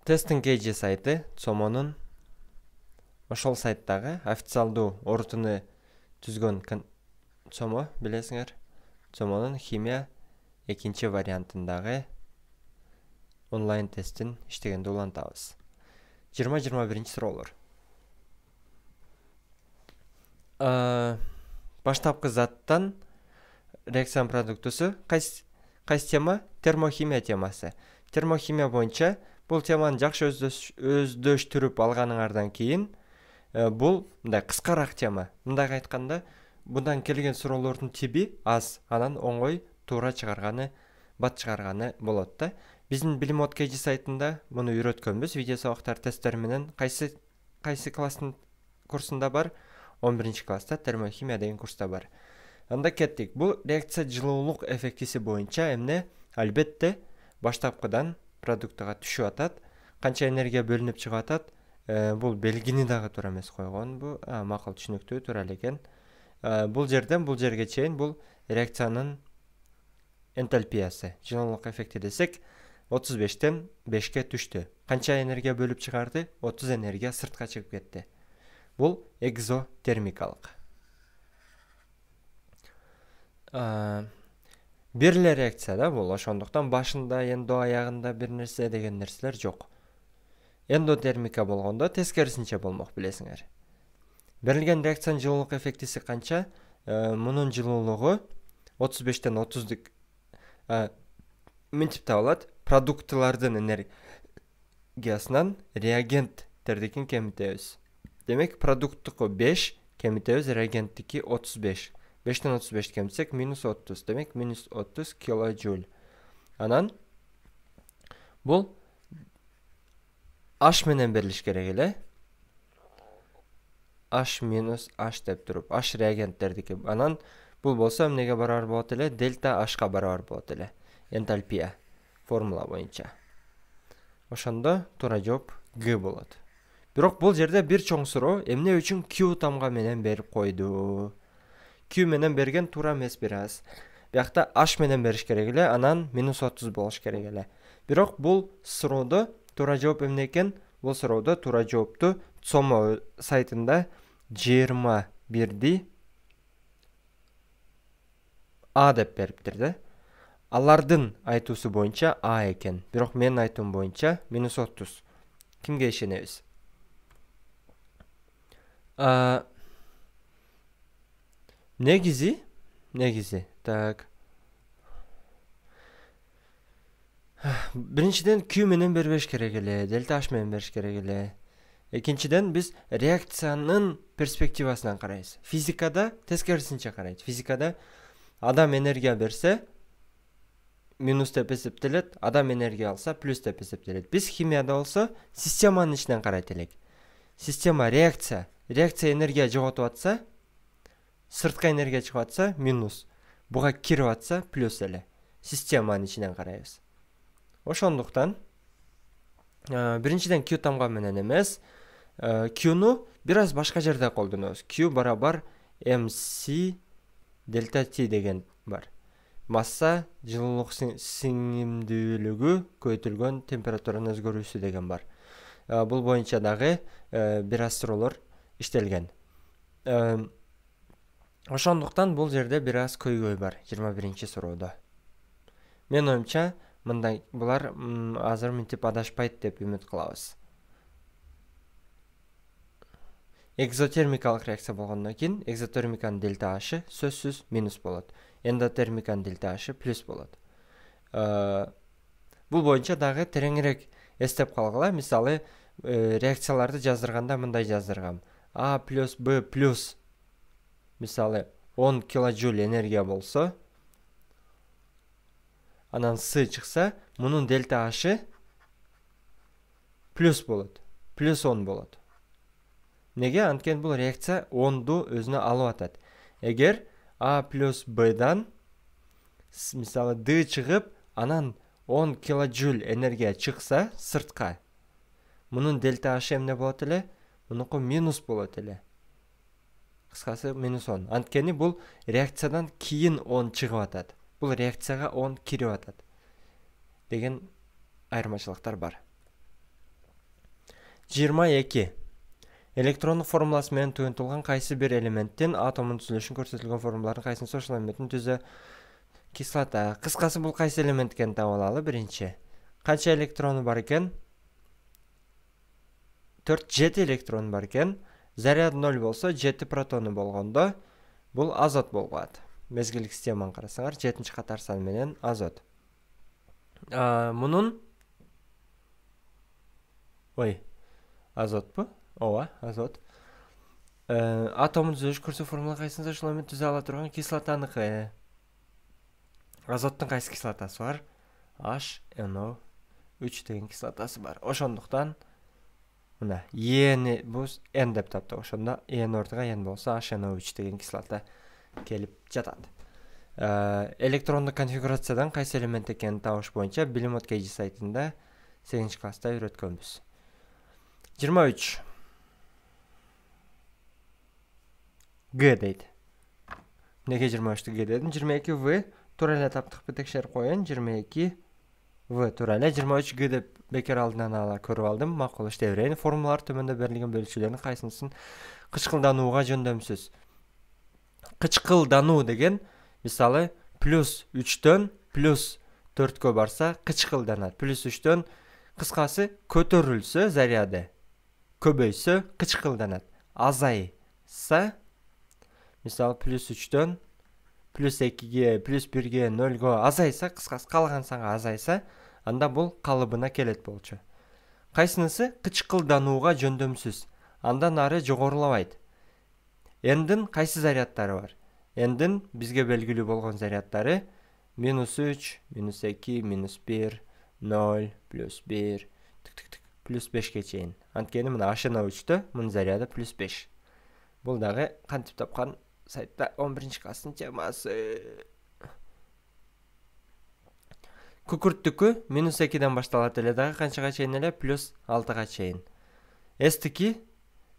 Testing KG сайты Цомонун ошол сайттагы официалдуу орутуну түзгөн Цомо билесиңер. Цомонун химия экинчи вариантындагы онлайн тестин иштегенди улантабыз. 20-21 суроолор. Баштапкы заттан реакциянын продуктусу кайсы тема? Термохимия темасы. Термохимия боюнча бул теманы жакшы өздөштүрүп алганыңардан кийин бул мындай кыскараак тема. Мындай айтканда, bundan келген суроолордун тиби аз, анан оңой туура чыгарганы, бат чыгарганы болот да. Биздин билим KG сайтында муну үйрөткөнбүз. Видео сабактар тесттер менен кайсы класстын курсунда бар? 11 класста термохимия деген курста бар. Анда кеттик. Бул реакция жылуулук эффектиси боюнча эмне? Албетте баштапкыдан продуктуга түшүп атат, канча энергия бөлүнүп чыгып атат. Бул белгини дагы туура эмес койгон. Бу макул түшүнүктүү туура экен. Бул жерден бул жерге чейин бул реакциянын энтальпиясы, жылуулук эффекти десек, 35тен 5ке түштү. Канча энергия бөлүп чыгарды? 30 энергия сыртка чыгып кетти. Бул экзотермикалык. Бир эле реакция да бул. Ошондуктан башында, эндо, аягында бир нерсе деген нерселер жок. Эндотермика болгондо тескерисинче болмок, билесиңер. Берилген реакциянын жылуулук эффектиси канча? Мунун жылуулугу 35тен 30 минтип табылат. Продуктылардын энергиясынан реагенттердикин кемитебиз. Демек, продукттуку 5 кемитебиз, реагенттики 35. 5тен 35 кемитсек минус 30. Демек, минус 30 килоджуль. Анан бул H менен берилиш керек эле. H минус H деп туруп, H реагенттердики. Анан бул болсо эмнеге барабар болот эле? Дельта H'ка барабар болот эле. Энтальпия формула боюнча. Ошондо туура жооп G болот. Бирок бул жерде бир чоң суроо, эмне үчүн Q тамга менен берип койду? Q менен берген туура эмес бир аз. Биякта H менен бериш керек эле, анан минус 30 болуш керек эле. Бирок бул суроодо туура жооп эмне экен? Бул суроодо туура жоопту Цомо сайтында 21 A деп бериптир да. Алардын айтуусу боюнча A экен. Бирок менин айтуум боюнча минус 30. Кимге ишенебиз? Негизи. Так. Биринчиден Q менен бербеш керек эле, дельта H менен бериш керек эле. Экинчиден биз реакциянын перспективасынан карайбыз. Физикада тескерисинче карайт. Физикада адам энергия берсе минус деп эсептелет, адам энергия алса плюс деп эсептелет. Биз химияда болсо системанын ичинен карайт элек. Система реакция энергия жоготуп атса, сыртка энергия чыгып атса минус, буга кирип атса плюс эле. Системанын ичинен карайбыз. Ошондуктан биринчиден Q тамга менен эмес, Q'ну бир аз башка жерде колдонобуз. Q барабар MC дельта T деген бар. Масса жылуулук сиңимдүүлүгү көйтүлгөн температуранын өзгөрүүсү деген бар. Бул боюнча дагы бир аз суроолор иштелген. Ошондуктан бул жерде бир аз көйгөй бар 21 суроодо. Мен оюмча мындай булар азыр минтип адашпайт деп үмүт кылабыз. Экзотермикалык реакция болгондон кийин экзотермиканын дельта H'ы сөзсүз минус болот. Эндотермиканын дельта H'ы плюс болот. Бул боюнча дагы тереңирээк эстеп калгыла. Мисалы, реакцияларды жаздырганда мындай жаздыргам. A плюс B плюс мисалы 10 килоджуль энергия болсо, анан С чыкса, мунун дельта H'ы плюс болот. Плюс 10 болот. Неге? Анткени бул реакция 10ду өзүнө алып атат. Эгер A плюс B'дан мисалы D чыгып, анан 10 килоджуль энергия чыкса сыртка, мунун дельта H'ы эмне болот эле? Мунуку минус болот эле. Кыскасы минус 10. Анткени бул реакциядан кийин 10 чыгып атат. Бул реакцияга 10 кирип атат деген айырмачылыктар бар. 22. Электрондук формуласы менен туюнтулган кайсы бир элементтин атомунун түзүлүшүн көрсөтүлгөн формулалардын кайсынысы ошол элементтин түзө кислота. Кыскасы бул кайсы элемент экенин таап алалы. Биринчи, канча электрону бар экен? 7 электрону бар экен. Заряд 0 болсо, 7 протону болгондо бул азот болот. Мезгилдик системаны карасаңар, 7-нчи катар саны менен азот. Мунун азотпу? Ооба, азот. Атомун түзүлүш көрсө формула кайсынысы ошол элемент түзө ала турган кислотаныкы. Азоттун кайсы кислотасы бар? HNO3 деген кислотасы бар. Ошондуктан мына Эни бул N деп таптык. Ошондо N ордуга N болсо HNO3 деген кислота келип жатат. Электрондук конфигурациядан кайсы элемент экенин табыш боюнча Билим Кейджи сайтында 8-нчи класста үйрөткөнбүз. 23. Г дейт. Неге 23-тү Г дедим? 22В туура эле таптыкпы текшерип коеюн. 22В туура эле. 23 Г деп бекер алдынан ала көрүп алдым. Макул иштей берейин. Формулалар төмөндө берилген бөлүкчөлөрдүн кайсынысын кычкылданууга жөндөмсүз. Кычкылдануу деген мисалы плюс 3төн плюс 4кө барса кычкылданат. Плюс 3төн кыскасы көтөрүлсө заряды, көбөйсө кычкылданат. Азайса мисалы плюс 3төн плюс 2ге, плюс 1ге, 0го азайса, кыскасы калган санга азайса, анда бул калыбына келет болчу. Кайсынысы кычкылданууга жөндөмсүз? Андан ары жогорулабайт. Эндин кайсы заряддары бар? Эндин бизге белгилүү болгон заряддары -3, -2, -1, 0, +1, +5ге чейин. Анткени мына HNO3тө мунун заряды +5. Бул дагы кантип тапкан сайтта 11-нчи класстын темасы. Күкүрттүкү -2ден башталат эле дагы канчага чейин эле? +6га чейин. Эстики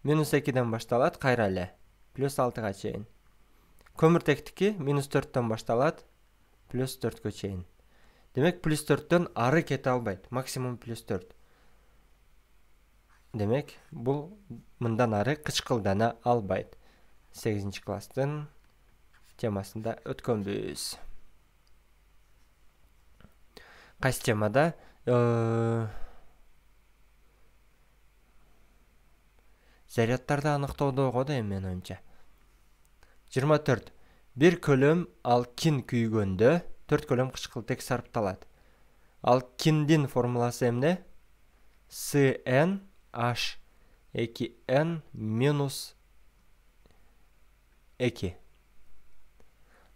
-2ден башталат кайра эле +6га чейин. Көмүртектики -4төн башталат +4кө чейин. Демек +4төн ары кете албайт. Максимум +4. Демек бул мындан ары кычкылдана албайт. 8-нчи класстын темасында өткөнбүз. Кайсы темада? Заряддарды аныктоодо да эми менин оюмча. 24. Бир көлөм алкин күйгөндө 4 көлөм кычкылтек сарпталат. Алкиндин формуласы эмне? CnH2n-2.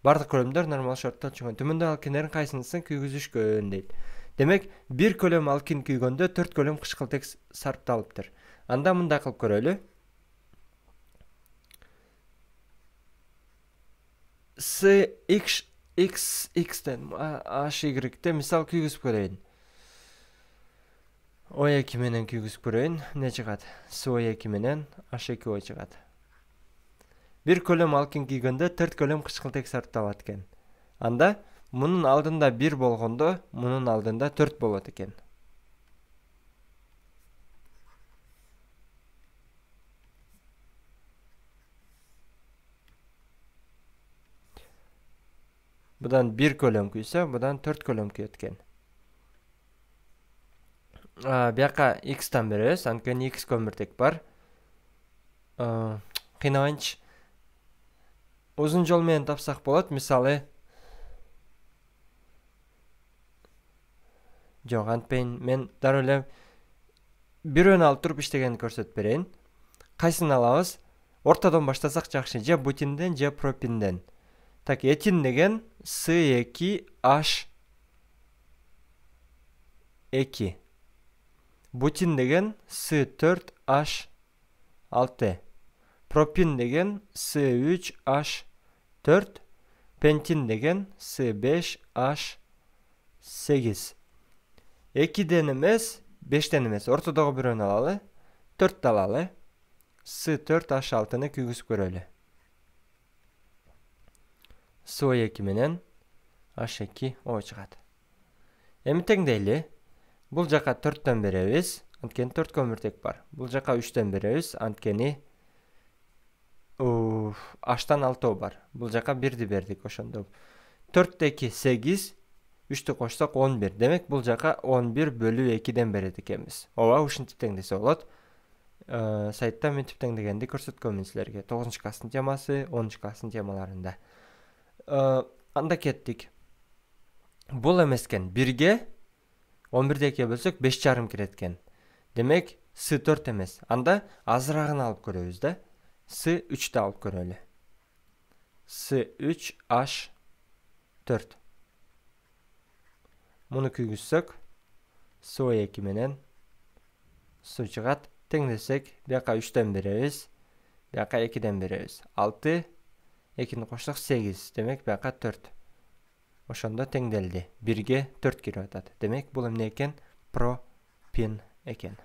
Бардык көлөмдөр нормал шартта чыгат. Төмөндө алкиндердин кайсынысын күйгүзүшкөн дейт. Демек, бир көлөм алкин күйгөндө 4 көлөм кычкылтек сарпталыптыр. Анда мындай кылып көрөлү. X'тен HY'те мисал күйгүзүп көрөйүн. O2 менен күйгүзүп көрөйүн. Не чыгат? SO2 менен H2O чыгат. Бир көлөм алкин күйгөндө 4 көлөм кычкылтек сарпталат экен. Анда мунун алдында 1 болгондо, мунун алдында 4 болот экен. Будан 1 көлөм күйсө, будан 4 көлөм күйөт экен. Бияка X'тан беребиз, анткени X көмүртек бар. Кыйнабайынчы. Узун жол менен тапсак болот, мисалы. Жок, антпейин, мен дароо эле бирөөнү алып туруп иштегенди көрсөтүп берейин. Кайсын алабыз? Ортодон баштасак жакшы, же бутинден, же пропинден. Так, этин деген C2H2. Бутин деген C4H6. Пропин деген C3H4. Пентин деген C5H8. 2ден эмес, 5ден эмес, ортодогу бирөөнү алалы. 4 алалы. C4H6-ны күйгүзүп көрөлү. SO2 менен H2O чыгат. Эми теңдейли. Бул жака 4төн беребиз. Анткени 4 көмүртек бар. Бул жака 3тен беребиз. Анткени H-тан 6 бар. Бул жака 1ди бердик ошондо. 4-2 8, 3-тү кошсок 11. Демек бул жака 11 бөлүү 2ден берет экенбиз. Ооба, ушинтип теңдесе болот. Сайтта мынтип теңдегенди көрсөткөнмүн силерге. 9-класстын темасы, 10-класстын темаларында. Анда кеттик. Бул эмескен 1ге 11-ди 2-ге бөлсөк 5,5 кирет экен. Демек S4 эмес. Анда азырагын алып көрөбүз да. S3'ті алып көрөлү. S3H4. Муну күйгүзсөк, SO2 менен су чыгат. Теңдесек, бияка 3тен беребиз, бияка 2ден беребиз. 6, 2-ни коштук 8. Демек бияка 4. Ошондо теңделди. 1ге 4 кирип атат. Демек бул эмне экен? Пропен экен.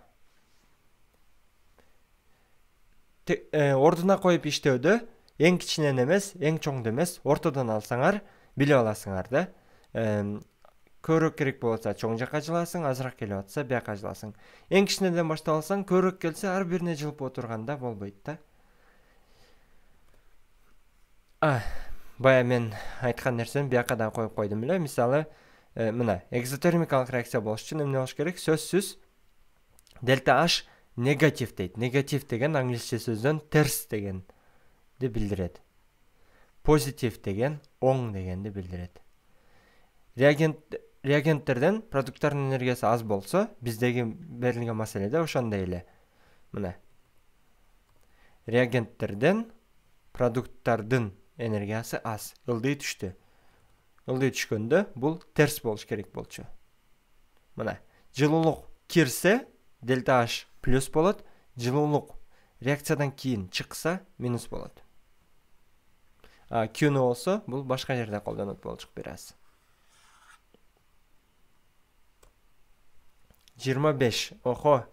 Ордуна коюп иштөөдө эң кичинен эмес, эң чоңду эмес, ортодон алсаңар билип аласыңар да. Көбүрөөк керек болса чоң жака жыласың, азыраак келип атса бияка жыласың. Эң кичинеден баштап алсаң, көбүрөөк келсе ар бирине жылып отурганда болбойт да. Бая мен айткан нерсени бияка да коюп койдум эле. Мисалы, мына экзотермикалык реакция болуш үчүн эмне болуш керек? Сөзсүз дельта H негатив дейт. Негатив деген англисче сөздөн терс дегенди билдирет. Позитив деген оң дегенди билдирет. Реагенттерден продукттардын энергиясы аз болсо, биздеги берилген маселеде ошондой эле. Мына. Реагенттерден продукттардын энергиясы аз. Ылдый түштү. Ылдый түшкөндө бул терс болуш керек болчу. Мына. Жылуулук кирсе, дельта H плюс болот. Жылуулук реакциядан кийин чыкса, минус болот. Q'ну болсо, бул башка жерде колдонот болчук бир аз. 25. Охо.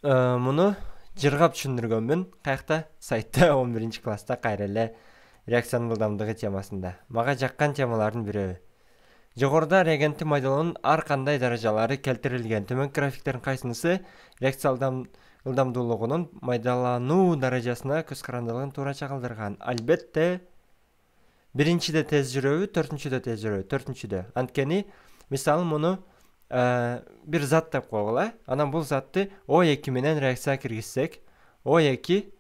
Муну жыргап түшүндүргөнмүн. Каякта? Сайтта 11-класста кайра эле реакциянын ылдамдыгы темасында. Мага жаккан темалардын бирөө. Жогоруда реагентти майдалоонун ар кандай даражалары келтирилген. Төмөн графиктердин кайсынысы реакция ылдамдуулугунун майдалануу даражасына көз карандылыгын туура чагылдырган. Албетте, биринчиде тез жүрөбү, төртүнчүдө тез жүрөбү. Төртүнчүдө. Анткени, мисалы муну бир зат деп койгула. Анан бул затты O2 менен реакцияга киргизсек, O2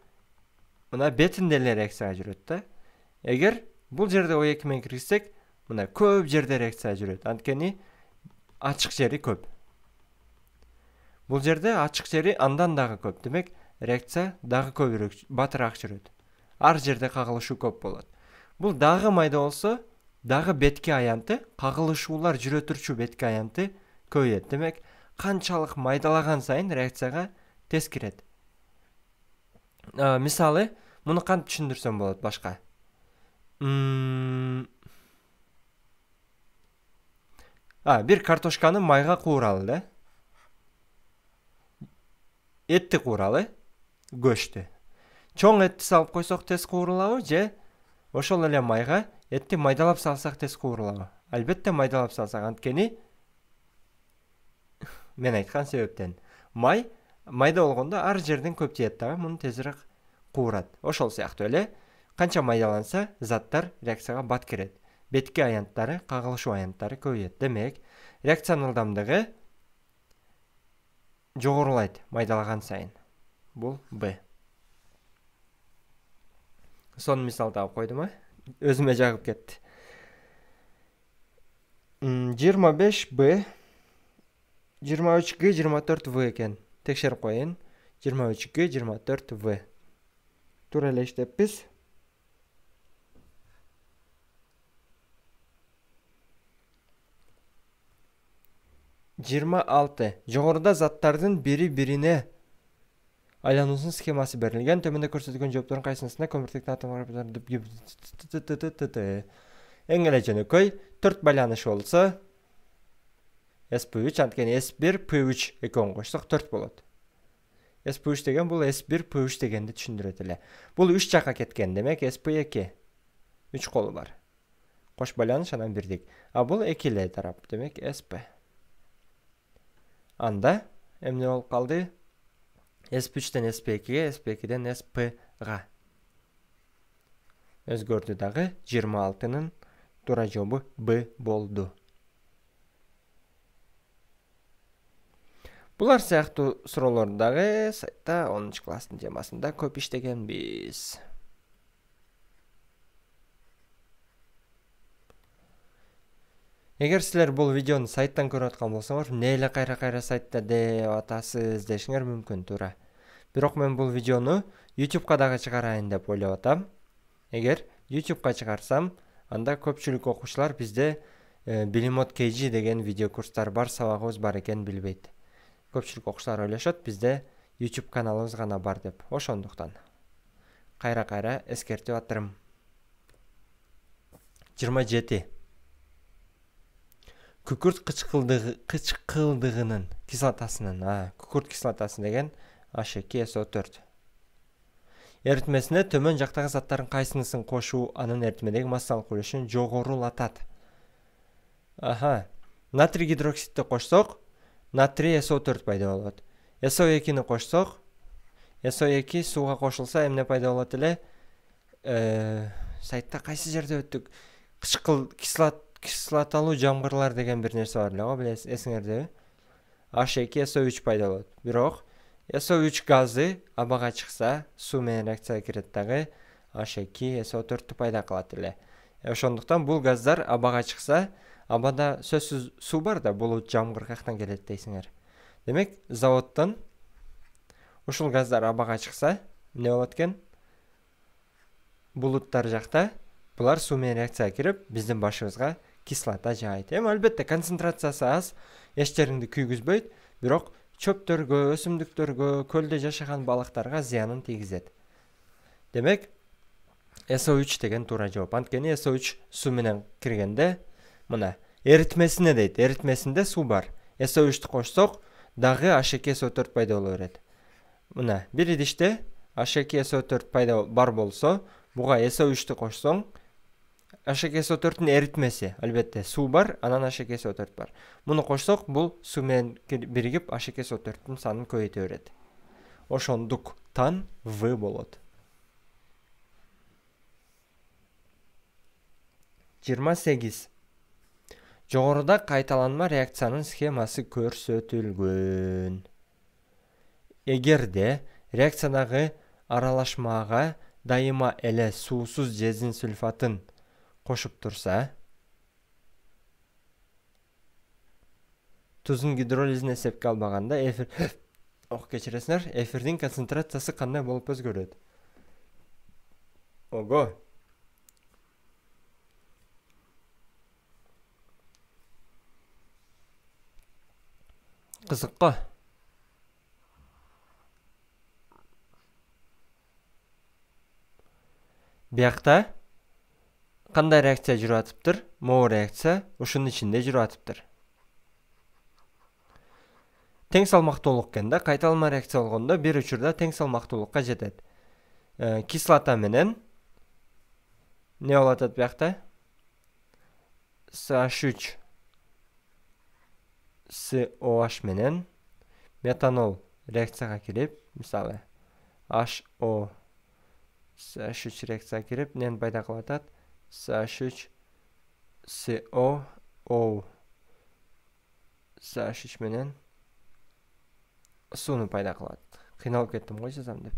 мына бетинде эле реакцияга жүрөт да. Эгер бул жерде O2 менен киргизсек, мына көп жерде реакцияга жүрөт. Анткени ачык жери көп. Бул жерде ачык жери андан дагы көп. Демек, реакция дагы көбүрөөк, батыраак жүрөт. Ар жерде кагылышуу көп болот. Бул дагы майда болсо, дагы бетки аянты, кагылышуулар жүрө турчу бетки аянты көбөйөт. Демек, канчалык майдалаган сайын реакцияга тез кирет. Мисалы, муну кантип түшүндүрсөм болот башка? Бир картошканы майга кууралы да. Этти кууралы, көчтү. Чоң этти салып койсок тез куурулабы же ошол эле майга этти майдалап салсак тез куурулабы? Албетте майдалап салсак, анткени мен айткан себептен. Майда болгондо ар жерден көп тиет дагы, муну тезирээк куурат. Ошол сыяктуу эле канча майдаланса, заттар реакцияга бат кирет. Бетки аянттары, кагылышуу аянттары көбөйөт. Демек, реакциянын ылдамдыгы жогорулайт майдалаган сайын. Бул Б. Сон мисал таап койдум, өзүмө жагып кетти. 25 Б, 23 Г, 24 В экен. Текшерип коеюн. 23 Г, 24 В. Туура эле иштеппиз. Жогоруда заттардын бири-бирине айлануусунун схемасы берилген. Төмөндө көрсөтүлгөн жооптордун кайсынысына көмүртектин атомдору эң эле жөнөкөй 4 байланыш болсо SP3, анткени S1 P3 экөөнү кошсок 4 болот. SP3 деген бул S1 P3 дегенди түшүндүрөт эле. Бул 3 жака кеткен, демек SP2. 3 колу бар. Кош байланыш анан бирдик. Бул 2 эле тарап, демек SP. Анда эмне болуп калды? SP3'тен SP2'ге, SP2'ден SP-га өзгөрдү дагы. 26-нын туура жообу Б болду. Булар сыяктуу суроолорду дагы сайтта 10-класстын темасында көп иштегенбиз. Эгер силер бул видеону сайттан көрүп аткан болсоңор, эмне эле кайра сайтта деп атасыз дешиңер мүмкүн туура. Бирок мен бул видеону YouTube'ка дагы чыгарайын деп ойлоп атам. Эгер YouTube'ка чыгарсам, анда көпчүлүк окуучулар бизде Bilimod KG деген видео курстар бар, сабагыбыз бар экен билбейт. Көпчүлүк окуучулар ойлошот, бизде YouTube каналыбыз гана бар деп. Ошондуктан кайра эскертип атырым. 27. Күкүрт кычкылдыгынын кислотасынын, күкүрт кислотасы деген H2SO4. Эритмесине төмөн жактагы заттардын кайсынысын кошуу анын эритмедеги массалык үлүшүн жогорулатат. Натрий гидроксидти кошсок, натрий SO4 пайда болот. SO2-ни кошсок, SO2 сууга кошулса эмне пайда болот эле? Сайтта кайсы жерде өттүк? Кислоталуу жамгырлар деген бир нерсе бар эле го, билесиз, эсиңердеби? H2SO3 пайда болот. Бирок SO3 газы абага чыкса, суу менен реакцияга кирет дагы H2SO4 пайда кылат эле. Ошондуктан бул газдар абага чыкса, абада сөзсүз суу бар да, булут жамгыр каяктан келет дейсиңер. Демек, заводдон ушул газдар абага чыкса, эмне болот экен? Булуттар жакта булар суу менен реакцияга кирип, биздин башыбызга кислота жаайт. Албетте концентрациясы аз, эчтериңди күйгүзбөйт, бирок чөптөргө, өсүмдүктөргө, көлдө жашаган балыктарга зыянын тийгизет. Демек, SO3 деген туура жооп. Анткени SO3 суу менен киргенде, мына, эритмесине дейт, эритмесинде суу бар. SO3'тү кошсок, дагы H2SO4 пайда боло берет. Мына, бир идиште H2SO4 пайда бар болсо, буга SO3'тү кошсоң, H2SO4'түн эритмеси, албетте, суу бар, анан H2SO4 бар. Муну кошсок, бул суу менен биригип H2SO4'түн санын көбөйтө берет. Ошондуктан В болот. 28. Жогоруда кайталанма реакциянын схемасы көрсөтүлгөн. Эгерде реакциядагы аралашмага дайыма эле суусуз жезин сульфатын кошуп турса, тузун гидролизин эсепке албаганда эфирдин концентрациясы кандай болуп өзгөрөт? Ого! Кызык го. Биякта кандай реакция жүрүп атыптыр? Могу реакция ушунун ичинде жүрүп атыптыр. Тең салмактуулук экен да, кайталма реакция болгондо бир учурда тең салмактуулукка жетет. Кислота менен не болуп атат биякта? CH3 COH менен метанол реакцияга кирип, мисалы HO CH3 реакцияга кирип, нени пайда кылып атат? CH3 CO CH3 менен сууну пайда кылат. Кыйналып кеттим го жазам деп.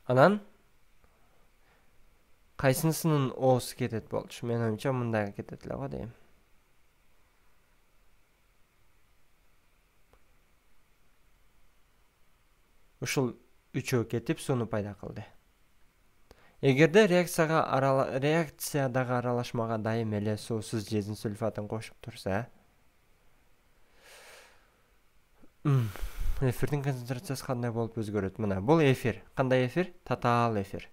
Анан кайсынысынын О'су кетет болчу? Мен оюмча мындайга кетет эле го дейм. Ушул үчөө кетип сууну пайда кылды. Эгерде реакциядагы аралашмага дайым эле суусуз жезин сульфатын кошуп турса, эфирдин концентрациясы кандай болуп өзгөрөт? Мына, бул эфир. Кандай эфир? Татаал эфир.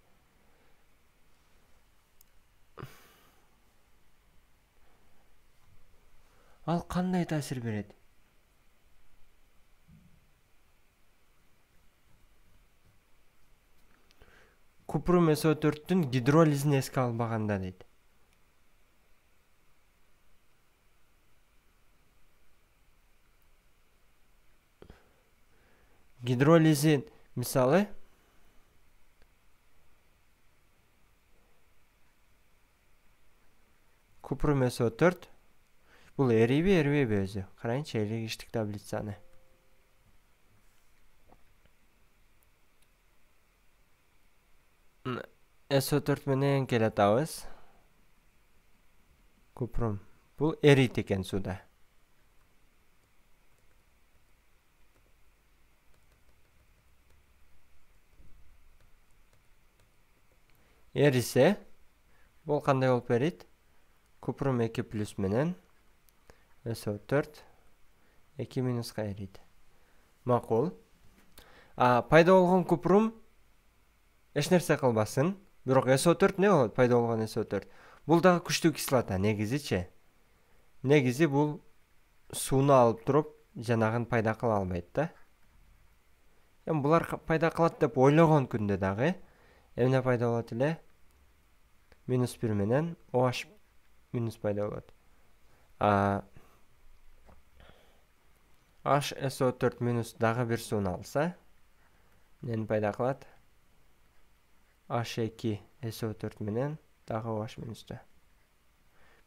Ал кандай таасир берет? Купрум SO4'түн гидролизин эске албаганда дейт. Гидролизин мисалы купрум СО4 бул эрийби эрибейби өзү? Карайынчы эригиштик таблицаны. СО4 менен келатабыз. Купрум бул эрийт экен суда. Эрисе бул кандай болуп берет? Купрум 2 плюс менен СО4 2 минуска эрийт. Макул. Пайда болгон купрум эч нерсе кылбасын. Бирок СО4 не болот? Пайда болгон СО4. Бул дагы күчтүү кислота негизичи. Негизи бул сууну алып туруп жанагын пайда кыла албайт да. Эми булар пайда кылат деп ойлогон күндө дагы эмне пайда болот эле? -1 менен OH- пайда болот. HSO4- дагы бир сууну алса, эмне пайда кылат? H2SO4 менен дагы OH-.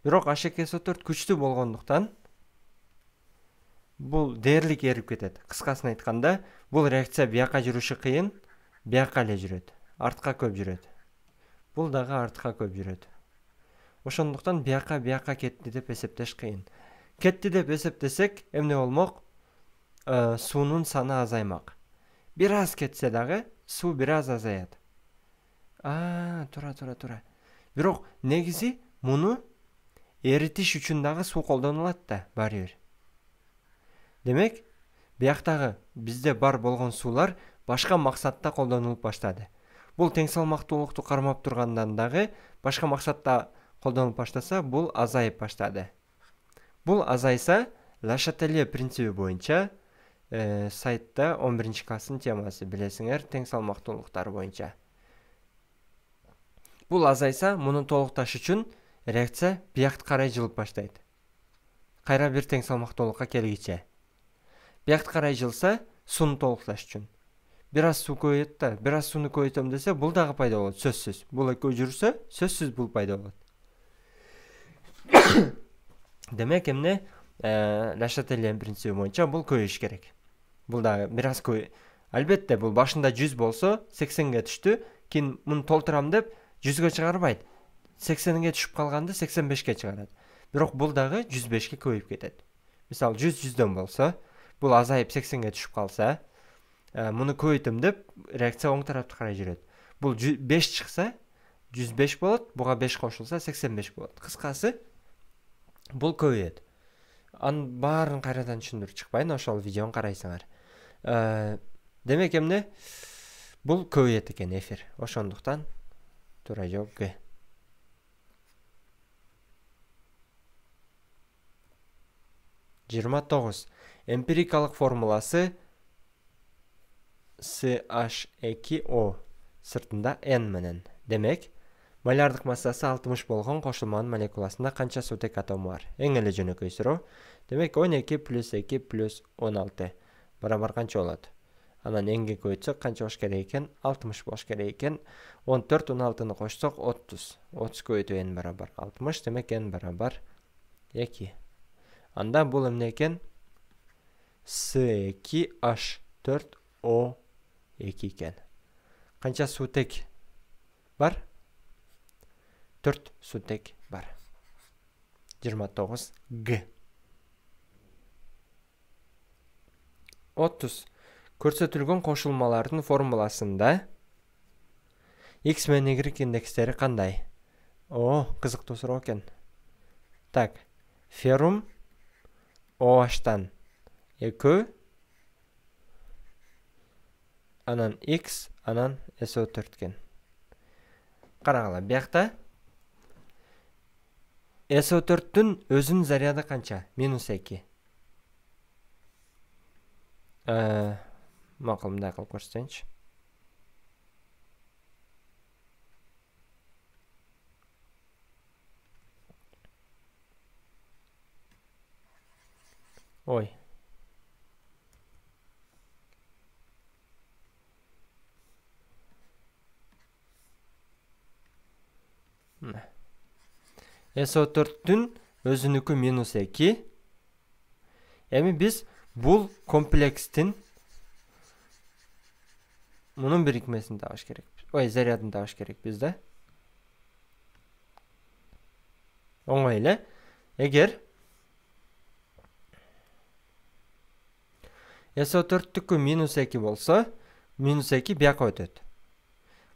Бирок H2SO4 күчтүү болгондуктан бул дээрлик эрип кетет. Кыскасын айтканда, бул реакция бияка жүрүшү кыйын, бияка эле жүрөт. Артка көп жүрөт. Бул дагы артка көп жүрөт. Ошондуктан бияка кетти деп эсептеш кыйын. Кетти деп эсептесек, эмне болмок? Суунун саны азаймак. Бир аз кетсе дагы суу бир аз азаят. Тура. Бирок негизи муну эритиш үчүн дагы суу колдонулат да, баары бир. Демек, бияктагы бизде бар болгон суулар башка максатта колдонулуп баштады. Бул тең салмактуулукту кармап тургандан дагы башка максатта колдонулуп баштаса, бул азайып баштады. Бул азайса, Le Chatelier принципи боюнча сайтта 11-класстын темасы билесиңер, тең салмактуулуктар боюнча. Бул азайса, муну толукташ үчүн реакция биякты карай жылып баштайт. Кайра бир тең салмактуулукка келгиче. Биякты карай жылса, сууну толукташ үчүн. Бир аз суу көбөйөт да, бир аз сууну көбөйтөм десе, бул дагы пайда болот, сөзсүз. Бул экөө жүрсө, сөзсүз бул пайда болот. Демек, эмне Le Chatelier принципи боюнча бул көбөйүш керек. Бул дагы бир аз көбөй. Албетте, бул башында 100 болсо, 80ге түштү, кийин муну толтурам деп 100ге чыгарбайт. 80ге түшүп калганды 85ке чыгарат. Бирок бул дагы 105ке көбөйүп кетет. Мисалы 100-100дөн болсо, бул азайып 80ге түшүп калса, муну көбөйтөм деп реакция оң тарапты карай жүрөт. Бул 5 чыкса 105 болот, буга 5 кошулса 85 болот. Кыскасы, бул көбөйөт. Анын баарын кайрадан түшүндүрүп чыкпайын, ошол видеону карайсыңар. Демек эмне? Бул көбөйөт экен эфир. Ошондуктан туура жооп Г. 29. Эмпирикалык формуласы CH2O сыртында N менен. Демек, малярдык массасы 60 болгон кошулманын молекуласында канча сутек атому бар? Эң эле жөнөкөй суроо. Демек, 12 плюс 2 плюс 16 барабар канча болот? Анан энге көбөйтсөк канча болуш керек экен? 60 болуш керек экен. 14 16-ны кошсок 30. 30 көбөйтүү N барабар 60, демек N барабар 2. Анда бул эмне экен? C2H4O2 экен. Канча сутек бар? 4 сутек бар. 29 Г. 30. Көрсөтүлгөн кошулмалардын формуласында X менен Y индекстери кандай? Кызыктуу суроо экен. Так, феррум OH-тан 2, анан X, анан SO4 экен. Карагыла, биякта SO4-түн өзүнүн заряды канча? -2. Макул, мындай кылып көрсөтөйүнчү. SO4'tün özünükü minus 2. Эми biz bul komplekstин bunun birikmesini tabaş gerek. Oy zaryadını tabaş gerek bizde. Oңой Eğer SO4'tükü minus 2 bolsa, minus 2 biyaka ötөt.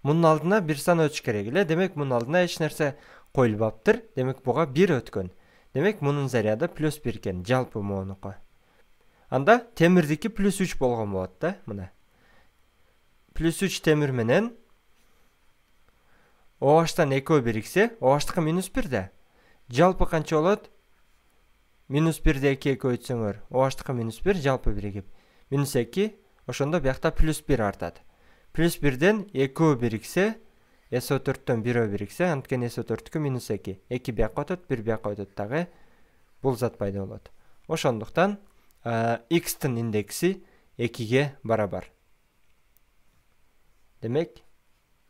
Bunun aldına bir san ötüş gerek ile. Demek bunun aldına hiç nerse koyulbaptır. Demek buğa 1 ötkön. Demek bunun zaryada plus 1 ken. Жалпы monuqa. Анда темирдики plus 3 bolğan bolat da. Mına. Plus 3 temir menen OH-tan 2 birikse, OH-tıkı minus 1 de. Жалпы kança olat? Minus 1 de 2 ötsöңөр. OH-tıkı minus 1, жалпы birikip. Minus 2, oşonda biyakta plus 1 artadı. Plus 1'den 2 birikse, SO4'tön 1 birikse, antken SO4'tükü minus 2. 2 biyaka ötөt, 1 biyaka ötөt dağı. Bul zat payda olat. Oşonduktan X-tın indeksi 2'ge barabar. Demek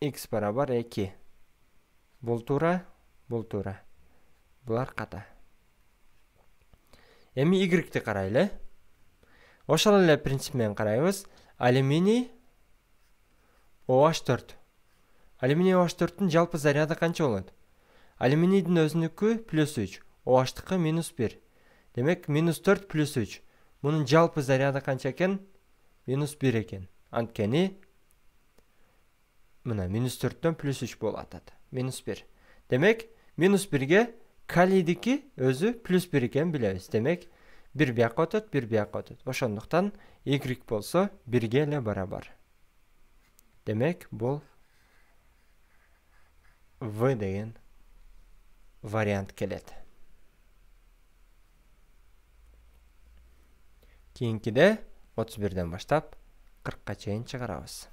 X barabar 2. Bul tura, bul tura. Bular kata. Эми Y-ti karaylı. Oşal ele prinsipmen karayız. Alümini OH4. Alümini OH4'tün жалпы заряды kança oladı? Alüminidin özünükü plus 3. OH-tıkı minus 1. Demek minus 4 plus 3. Bunun жалпы заряды kança eken? Minus 1 eken. Antkeni mına minus 4'tön plus 3 bol atadı. Minus 1. Demek minus 1'ge kalidiki özü plus 1 eken bileriz. Demek 1 biyaka ötөt, 1 biyaka ötөt. Oşonduktan Y bolsa 1'ge ile barabar. Demek bu V деген variant keledi. Keyinki de 31'den başlap 40'a çeyin çıkarabız.